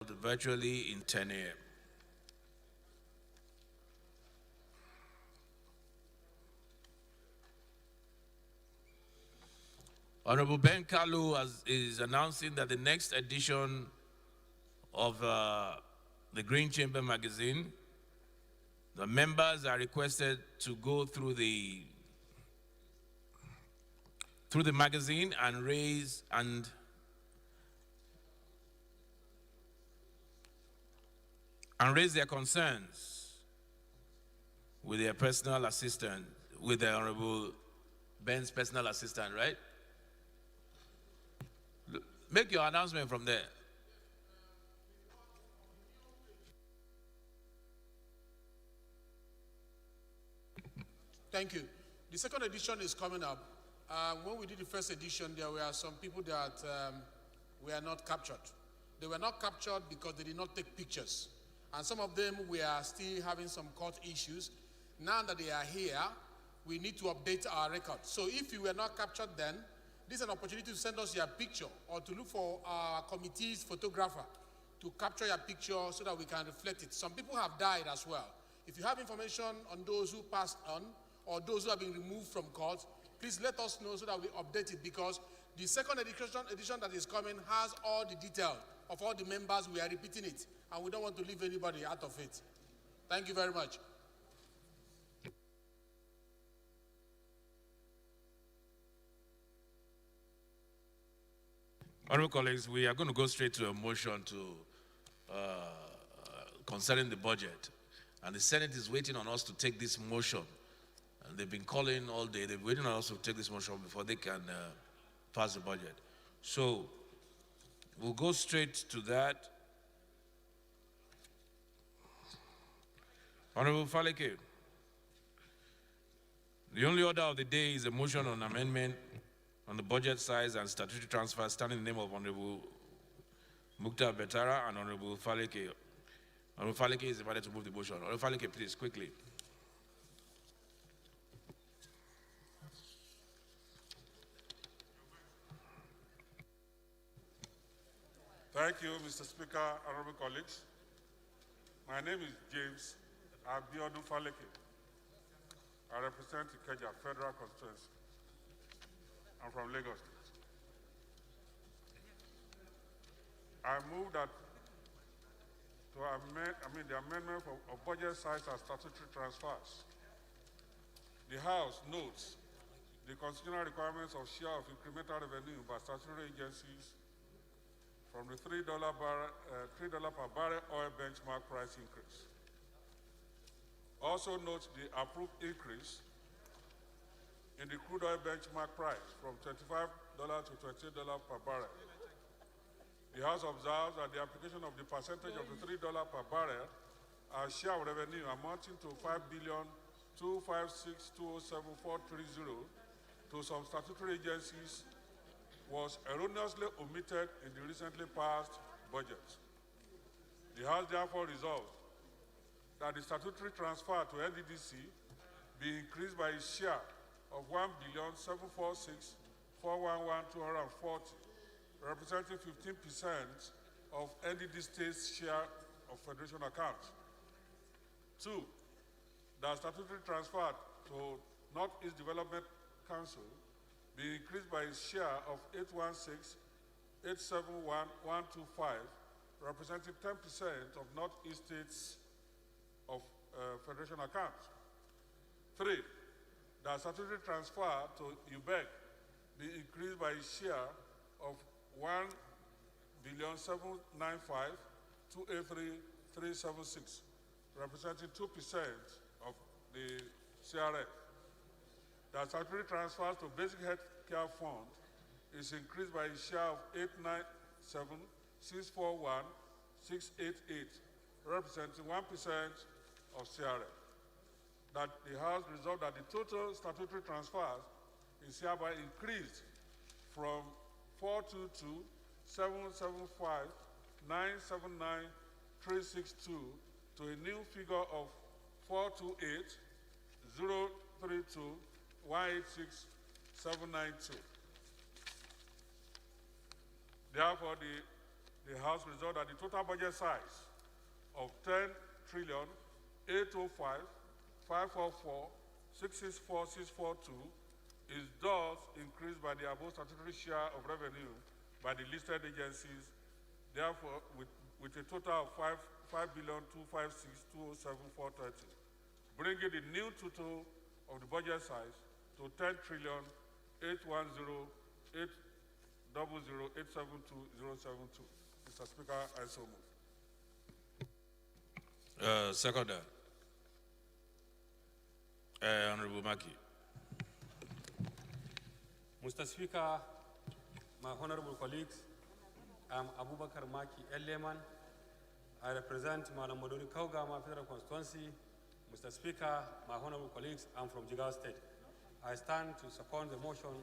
virtually in 10 a.m. Honorable Ben Kalu is announcing that the next edition of the Green Chamber magazine, the members are requested to go through the magazine and raise their concerns with their personal assistant, with the Honorable Ben's personal assistant, right? Make your announcement from there. Thank you. The second edition is coming up. When we did the first edition, there were some people that were not captured. They were not captured because they did not take pictures. And some of them were still having some court issues. Now that they are here, we need to update our record. So if you were not captured then, this is an opportunity to send us your picture or to look for our committee's photographer to capture your picture so that we can reflect it. Some people have died as well. If you have information on those who passed on or those who have been removed from court, please let us know so that we update it, because the second edition that is coming has all the detail of all the members. We are repeating it, and we don't want to leave anybody out of it. Thank you very much. Honorable colleagues, we are going to go straight to a motion concerning the budget. And the Senate is waiting on us to take this motion. And they've been calling all day. They're waiting on us to take this motion before they can pass the budget. So we'll go straight to that. Honorable Faleke, the only order of the day is a motion on amendment on the budget size and statutory transfer standing in the name of Honorable Mukhtar Betara and Honorable Faleke. Honorable Faleke is invited to move the motion. Honorable Faleke, please, quickly. Thank you, Mr. Speaker, honorable colleagues. My name is James Abiodun Faleke. I represent Ikeja Federal Constituency. I'm from Lagos State. I move that to amend the amendment of budget size and statutory transfers. The House notes the constitutional requirements of share of incremental revenue by statutory agencies from the $3 per barrel oil benchmark price increase. Also notes the approved increase in the crude oil benchmark price from $25 to $28 per barrel. The House observes that the application of the percentage of the $3 per barrel as share of revenue amounting to $5,256,207,430 to some statutory agencies was erroneously omitted in the recently passed budget. The House therefore resolves that the statutory transfer to NDDC be increased by a share of $1,746,411,240, representing 15% of NDD State's share of Federation accounts. 2, that statutory transfer to Northeast Development Council be increased by a share of $816,871,125, representing 10% of Northeast States of Federation accounts. 3, that statutory transfer to UBEC be increased by a share of $1,795,283,376, representing 2% of the CRF. That statutory transfers to Basic Health Care Fund is increased by a share of $897,641,688, representing 1% of CRF. That the House resolved that the total statutory transfers is hereby increased from 422,775,979,362 to a new figure of 428,032,186,792. Therefore, the the House resolved that the total budget size of 10 trillion 805 544 664 642 is thus increased by the above statutory share of revenue by the listed agencies, therefore with a total of 5,256,207,430, bringing the new total of the budget size to 10 trillion 810 800 872 072. Mr. Speaker, I so move. Seconder. Honorable Maki. Mr. Speaker, my honorable colleagues, I'm Abubakar Maki Eleman. I represent Madam Moduri Kaugama Federal Constituency. Mr. Speaker, my honorable colleagues, I'm from Jigawa State. I stand to second the motion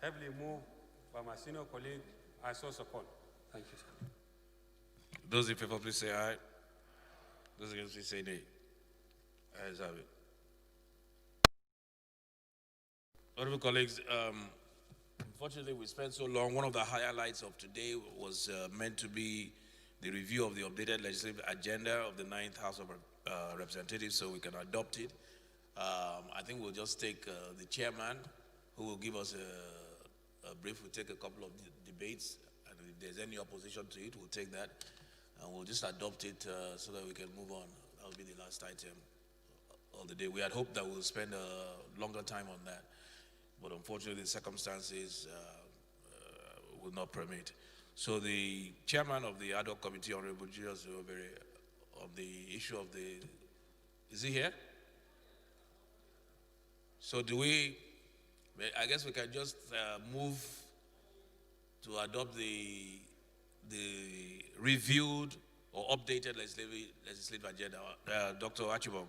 heavily moved by my senior colleague. I so support. Thank you, sir. Those in favor, please say aye. Those against, please say nay. Ayes have it. Honorable colleagues, unfortunately, we spent so long. One of the highlights of today was meant to be the review of the updated legislative agenda of the 9th House of Representatives so we can adopt it. I think we'll just take the chairman who will give us a brief. We'll take a couple of debates, and if there's any opposition to it, we'll take that. And we'll just adopt it so that we can move on. That will be the last item of the day. We had hoped that we'll spend a longer time on that, but unfortunately the circumstances will not permit. So the chairman of the ad hoc committee, Honorable Julius Obere, on the issue of the, is he here? So do we, I guess we can just move to adopt the reviewed or updated legislative agenda. Dr. Achibong.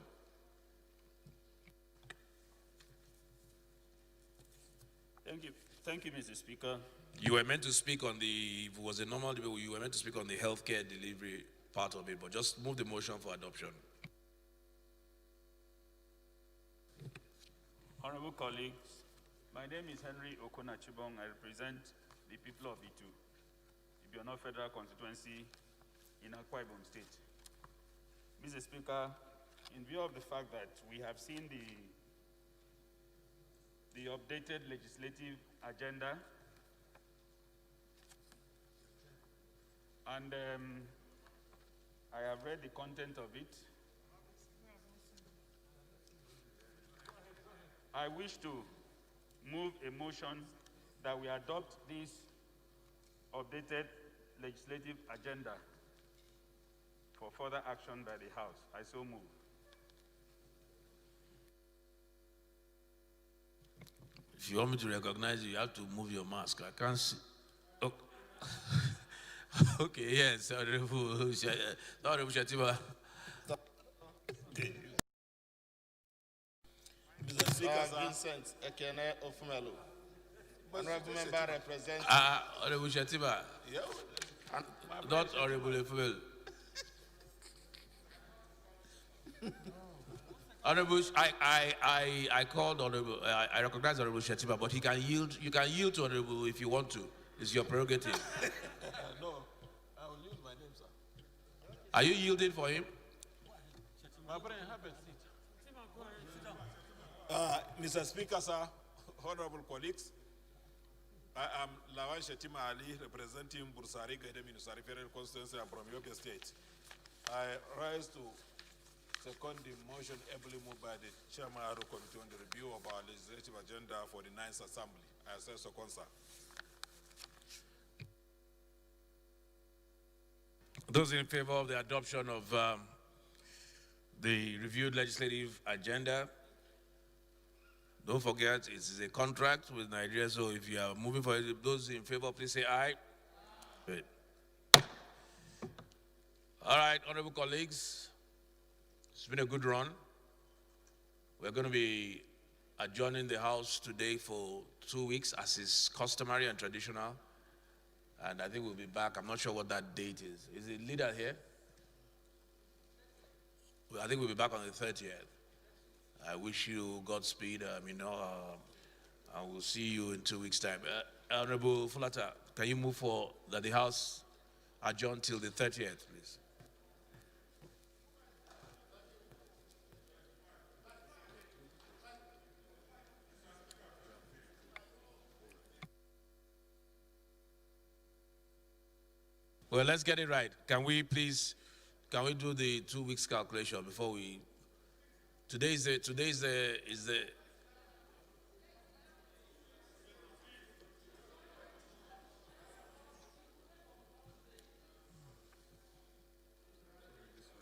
Thank you, Mr. Speaker. You were meant to speak on the, if it was a normal debate, you were meant to speak on the healthcare delivery part of it, but just move the motion for adoption. Honorable colleagues, my name is Henry Okonachibong. I represent the people of Itu, Ibiono Federal Constituency in Akwa Ibom State. Mr. Speaker, in view of the fact that we have seen the updated legislative agenda, and I have read the content of it, I wish to move a motion that we adopt this updated legislative agenda for further action by the House. I so move. If you want me to recognize you, you have to move your mask. I can't see. Oh. Okay, yes, Honorable Shatiba. Mr. Speaker, Vincent Ekene Ofumelu. Honorable member represents. Honorable Shatiba. Not Honorable Ofumelu. Honorable, I called Honorable, I recognize Honorable Shatiba, but he can yield. You can yield to Honorable if you want to. It's your prerogative. No, I will use my name, sir. Are you yielding for him? My brother, have a seat. Mr. Speaker, sir, honorable colleagues, I am Lawan Shetima Ali, representing Bursari Gaidem Nusari Federal Constituency. I'm from Yobe State. I rise to second the motion ably moved by the Chairman of the Committee on the review of our legislative agenda for the 9th Assembly. I say so, sir. Those in favor of the adoption of the reviewed legislative agenda, don't forget it is a contract with Nigeria, so if you are moving for it, those in favor, please say aye. Great. All right, honorable colleagues, it's been a good run. We're going to be adjourning the House today for 2 weeks, as is customary and traditional. And I think we'll be back. I'm not sure what that date is. Is the leader here? I think we'll be back on the 30th. I wish you Godspeed, and we'll see you in 2 weeks' time. Honorable Fulata, can you move for that the House adjourn till the 30th, please. Well, let's get it right. Can we do the 2 weeks calculation before we? Today is the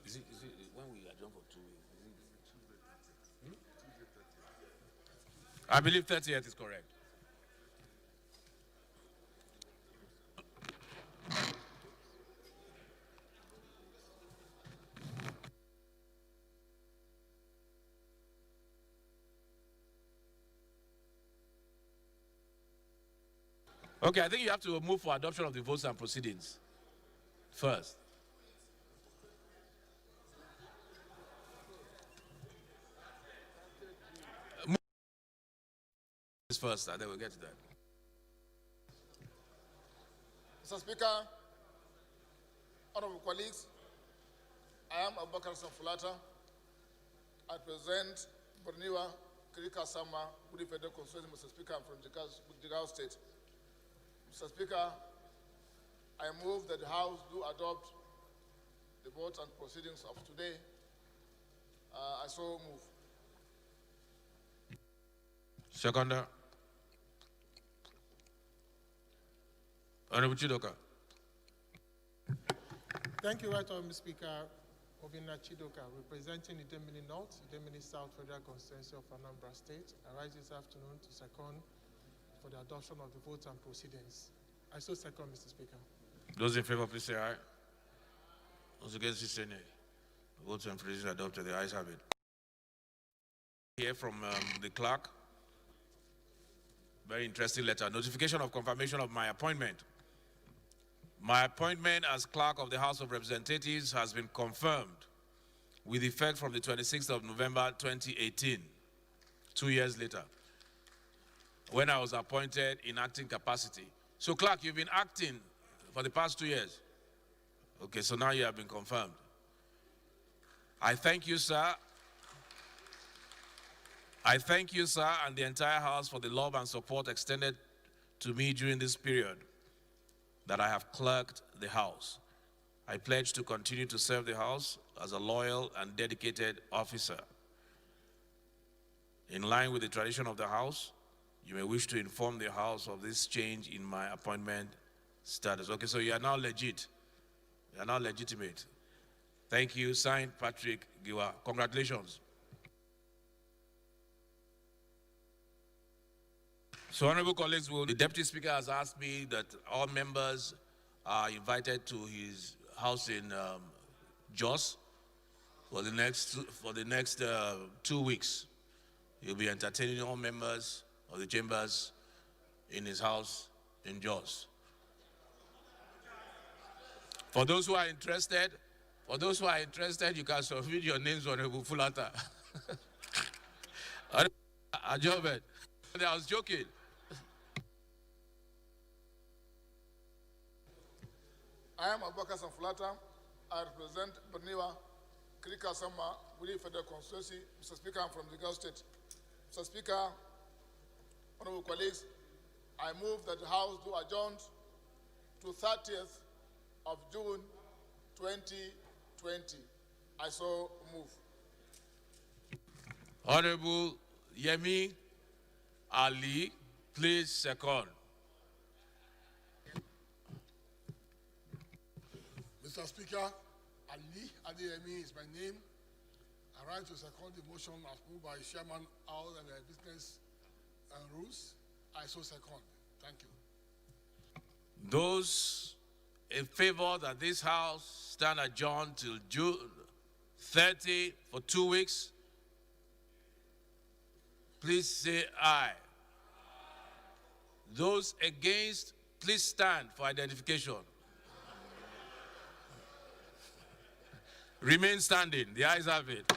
Is it when we adjourn for 2 weeks? I believe 30th is correct. Okay, I think you have to move for adoption of the votes and proceedings first. Move first, and then we'll get to that. Mr. Speaker, honorable colleagues, I am Abubakar Samfulata. I present Borniwa, Kirika Sama, Budi Federal Constituency. Mr. Speaker, I'm from Jigawa State. Mr. Speaker, I move that the House do adopt the votes and proceedings of today. I so move. Seconder. Honorable Chidoka. Thank you, Right Honorable Speaker. Obina Chidoka, representing Idemili North, Idemili South Federal Constituency of Anambra State. I rise this afternoon to second for the adoption of the votes and proceedings. I so second, Mr. Speaker. Those in favor, please say aye. Those against, please say nay. The votes and proceedings adopted. The ayes have it. Here from the clerk. Very interesting letter. Notification of confirmation of my appointment. My appointment as clerk of the House of Representatives has been confirmed with effect from the 26th of November 2018, 2 years later, when I was appointed in acting capacity. So, clerk, you've been acting for the past 2 years. Okay, so now you have been confirmed. I thank you, sir. I thank you, sir, and the entire House for the love and support extended to me during this period that I have clerked the House. I pledge to continue to serve the House as a loyal and dedicated officer. In line with the tradition of the House, you may wish to inform the House of this change in my appointment status. Okay, so you are now legit. You are now legitimate. Thank you. Signed, Patrick Giwa. Congratulations. So, honorable colleagues, the Deputy Speaker has asked me that all members are invited to his house in Jos for the next 2 weeks. He'll be entertaining all members of the chambers in his house in Jos. For those who are interested, you can submit your names on Honorable Fulata. I was joking. I am Abubakar Samfulata. I represent Borniwa, Kirika Sama, Budi Federal Constituency. Mr. Speaker, I'm from Jigawa State. Mr. Speaker, honorable colleagues, I move that the House do adjourn to 30th of June 2020. I so move. Honorable Yemi Ali, please second. Mr. Speaker, Ali Adeyemi is my name. I rise to second the motion as moved by Chairman House and Business and Rules. I so second. Thank you. Those in favor that this House stand adjourned till June 30 for 2 weeks, please say aye. Those against, please stand for identification. Remain standing. The ayes have it.